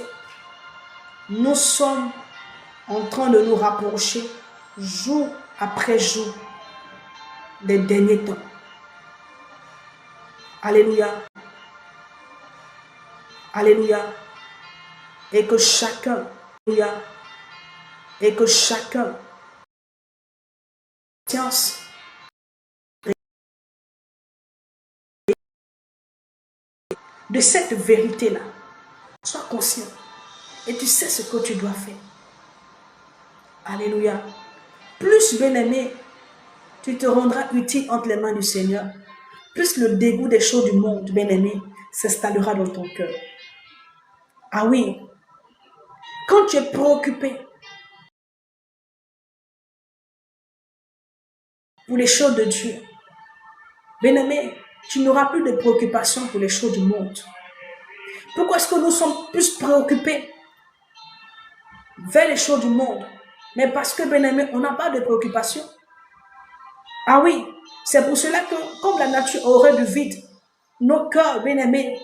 Nous sommes en train de nous rapprocher jour après jour des derniers temps. Alléluia. Alléluia. Et que chacun, science, de cette vérité-là, sois conscient et tu sais ce que tu dois faire. Alléluia. Plus, bien-aimé, tu te rendras utile entre les mains du Seigneur, plus le dégoût des choses du monde, bien-aimé, s'installera dans ton cœur. Ah oui, quand tu es préoccupé pour les choses de Dieu, bien-aimé, tu n'auras plus de préoccupation pour les choses du monde. Pourquoi est-ce que nous sommes plus préoccupés vers les choses du monde? Mais parce que, bien-aimé, on n'a pas de préoccupation. Ah oui, c'est pour cela que, comme la nature aurait du vide, nos cœurs, bien-aimés,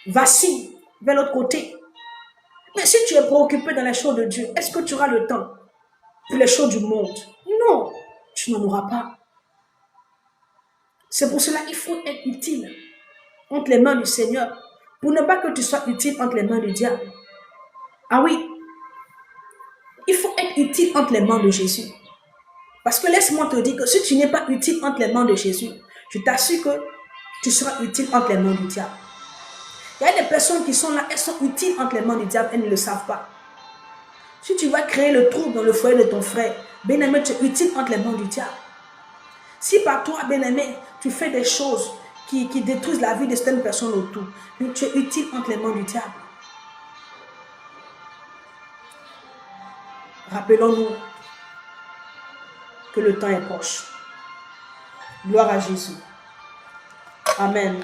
vacillent vers l'autre côté. Mais si tu es préoccupé dans les choses de Dieu, est-ce que tu auras le temps pour les choses du monde? Non, tu n'en auras pas. C'est pour cela qu'il faut être utile entre les mains du Seigneur, pour ne pas que tu sois utile entre les mains du diable. Ah oui, il faut être utile entre les mains de Jésus. Parce que laisse-moi te dire que si tu n'es pas utile entre les mains de Jésus, je t'assure que tu seras utile entre les mains du diable. Il y a des personnes qui sont là, elles sont utiles entre les mains du diable, elles ne le savent pas. Si tu vas créer le trouble dans le foyer de ton frère, bien-aimé, tu es utile entre les mains du diable. Si par toi, bien-aimé, tu fais des choses qui détruisent la vie de certaines personnes autour, tu es utile entre les mains du diable. Rappelons-nous que le temps est proche. Gloire à Jésus. Amen.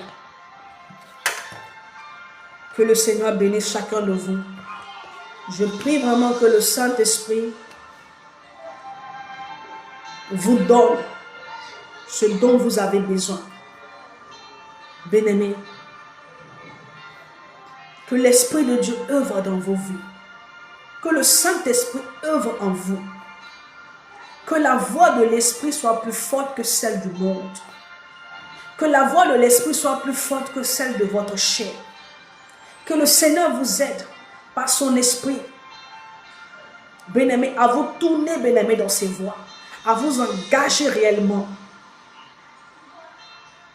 Que le Seigneur bénisse chacun de vous. Je prie vraiment que le Saint-Esprit vous donne ce dont vous avez besoin. Bien-aimés, que l'Esprit de Dieu œuvre dans vos vies. Que le Saint-Esprit œuvre en vous. Que la voix de l'Esprit soit plus forte que celle du monde. Que la voix de l'Esprit soit plus forte que celle de votre chair. Que le Seigneur vous aide par son Esprit, bien-aimé, à vous tourner, bien-aimé, dans ses voies, à vous engager réellement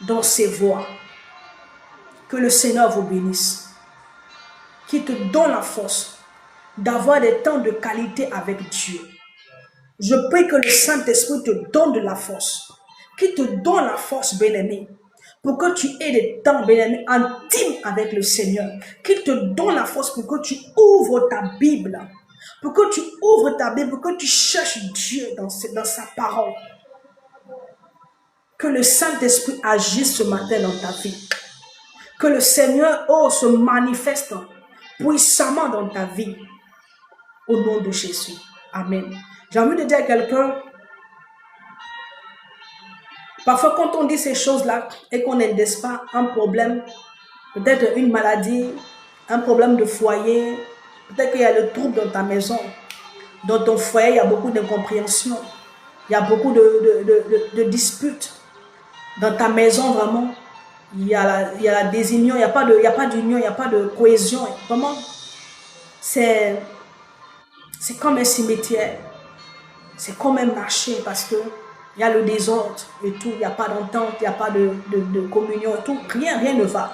dans ses voies. Que le Seigneur vous bénisse, qu'il te donne la force d'avoir des temps de qualité avec Dieu. Je prie que le Saint-Esprit te donne de la force, qu'il te donne la force, bien-aimé, pour que tu aies des temps, bien-aimé, intimes avec le Seigneur, qu'il te donne la force pour que tu ouvres ta Bible, pour que tu ouvres ta Bible, pour que tu cherches Dieu dans sa parole. Que le Saint-Esprit agisse ce matin dans ta vie. Que le Seigneur se manifeste puissamment dans ta vie. Au nom de Jésus. Amen. J'ai envie de dire à quelqu'un, parfois quand on dit ces choses-là et qu'on n'indique pas un problème, peut-être une maladie, un problème de foyer, peut-être qu'il y a le trouble dans ta maison, dans ton foyer, il y a beaucoup d'incompréhension, il y a beaucoup de disputes. Dans ta maison, vraiment, il y a la désunion, il n'y a pas d'union, il n'y a pas de cohésion. Vraiment, c'est comme un cimetière, c'est comme un marché parce que il y a le désordre et tout, il n'y a pas d'entente, il n'y a pas de communion et tout, rien ne va.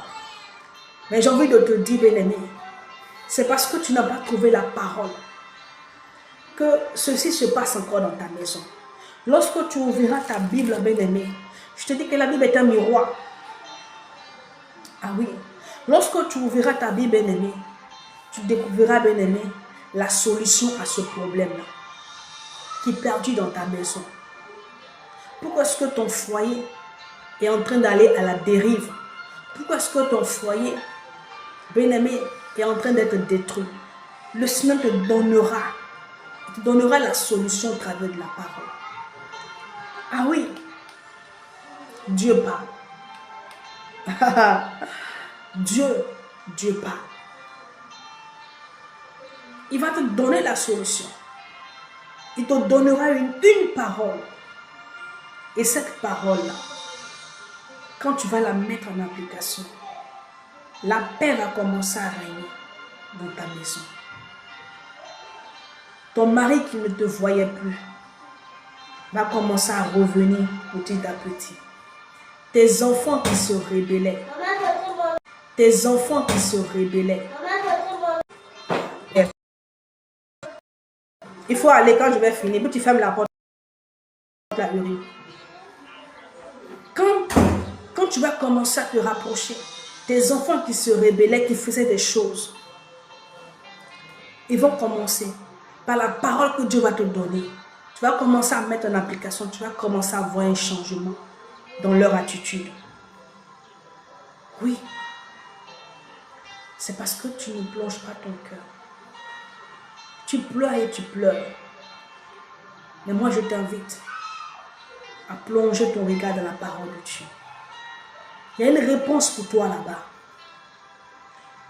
Mais j'ai envie de te dire, bien-aimé, c'est parce que tu n'as pas trouvé la parole que ceci se passe encore dans ta maison. Lorsque tu ouvriras ta Bible, bien-aimé, je te dis que la Bible est un miroir. Ah oui. Lorsque tu ouvriras ta Bible, bien-aimé, tu découvriras, bien-aimé, la solution à ce problème-là qui est perdu dans ta maison. Pourquoi est-ce que ton foyer est en train d'aller à la dérive? Pourquoi est-ce que ton foyer, bien-aimé, est en train d'être détruit? Le Seigneur te donnera la solution au travers de la parole. Ah oui, Dieu parle. Dieu parle. Il va te donner la solution. Il te donnera une parole. Et cette parole-là, quand tu vas la mettre en application, la paix va commencer à régner dans ta maison. Ton mari qui ne te voyait plus va commencer à revenir petit à petit. Tes enfants qui se rébellaient. Tes enfants qui se rébellaient. Il faut aller quand je vais finir. Puis tu fermes la porte. La urine. Quand tu vas commencer à te rapprocher, tes enfants qui se rébellaient, qui faisaient des choses, ils vont commencer par la parole que Dieu va te donner. Tu vas commencer à mettre en application, tu vas commencer à voir un changement dans leur attitude. Oui, c'est parce que tu ne plonges pas ton cœur. Tu pleures et tu pleures. Mais moi, je t'invite à plonger ton regard dans la parole de Dieu. Il y a une réponse pour toi là-bas.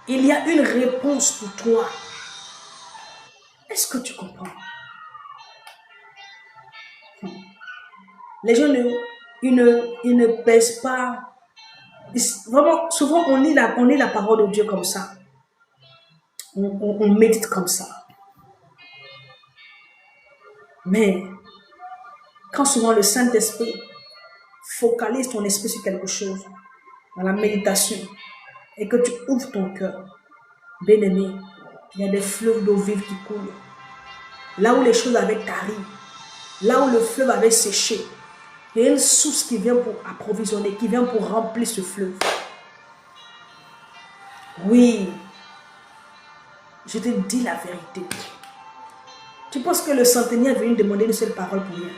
Il y a une réponse pour toi. Est-ce que tu comprends? Les gens ils ne pèsent pas. Vraiment, souvent on lit la parole de Dieu comme ça. On médite comme ça. Mais quand souvent le Saint-Esprit focalise ton esprit sur quelque chose, dans la méditation, et que tu ouvres ton cœur, bien-aimé, il y a des fleuves d'eau vive qui coulent. Là où les choses avaient tari, là où le fleuve avait séché, il y a une source qui vient pour approvisionner, qui vient pour remplir ce fleuve. Oui, je te dis la vérité. Tu penses que le centenier est venu demander une seule parole pour rien?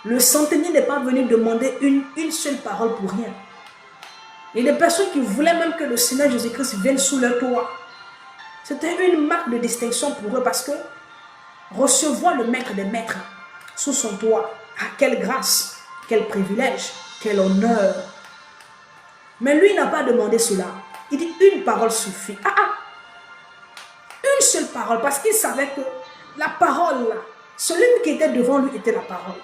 Le centenier n'est pas venu demander une seule parole pour rien. Il y a des personnes qui voulaient même que le Seigneur Jésus-Christ vienne sous leur toit. C'était une marque de distinction pour eux parce que recevoir le maître des maîtres sous son toit, ah, quelle grâce, quel privilège, quel honneur. Mais lui n'a pas demandé cela. Il dit une parole suffit. Une seule parole, parce qu'il savait que la parole, celui qui était devant lui était la parole.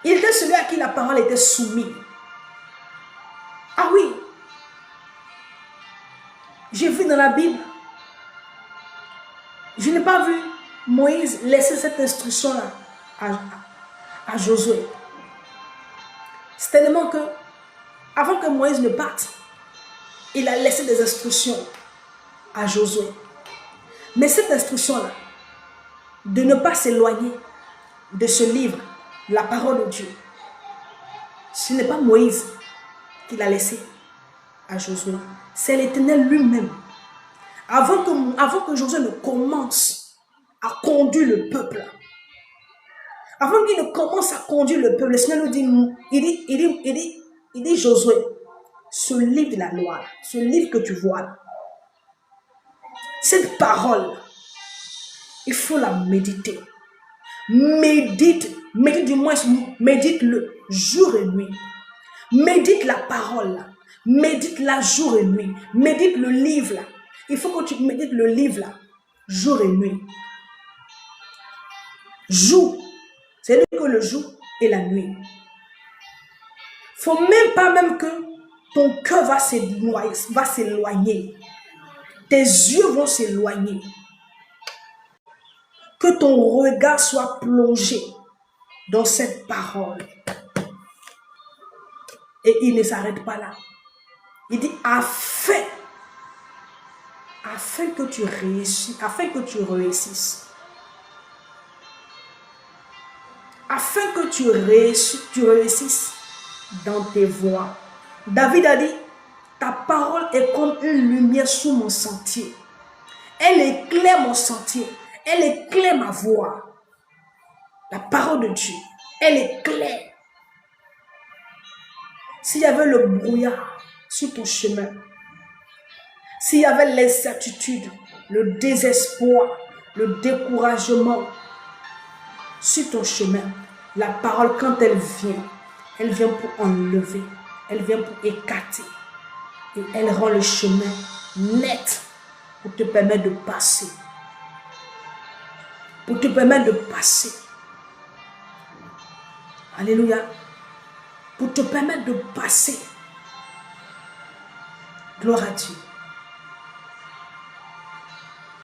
Il était celui à qui la parole était soumise. Ah oui, j'ai vu dans la Bible, je n'ai pas vu Moïse laisser cette instruction-là à Josué. C'est tellement que, avant que Moïse ne parte, il a laissé des instructions à Josué. Mais cette instruction-là, de ne pas s'éloigner de ce livre, la parole de Dieu, ce n'est pas Moïse qui l'a laissé à Josué, c'est l'Éternel lui-même. Avant que Josué ne commence à conduire le peuple, avant qu'il ne commence à conduire le peuple, le Seigneur nous dit, il dit Josué, ce livre de la loi, ce livre que tu vois, cette parole, il faut la méditer. Médite du moins, médite-le jour et nuit. Médite la parole, médite-la jour et nuit. Médite le livre, là. Il faut que tu médites le livre, là, jour et nuit. Jour, c'est-à-dire que le jour et la nuit. Il ne faut même pas que ton cœur va s'éloigner. Tes yeux vont s'éloigner. Que ton regard soit plongé dans cette parole. Et il ne s'arrête pas là. Il dit afin que tu réussisses. Afin que tu réussisses. Afin que tu réussisses dans tes voies. David a dit, ta parole est comme une lumière sous mon sentier. Elle éclaire mon sentier. Elle éclaire ma voie. La parole de Dieu, elle éclaire. S'il y avait le brouillard sur ton chemin, s'il y avait l'incertitude, le désespoir, le découragement sur ton chemin, la parole, quand elle vient pour enlever, elle vient pour écarter. Et elle rend le chemin net pour te permettre de passer. Pour te permettre de passer. Alléluia. Pour te permettre de passer. Gloire à Dieu.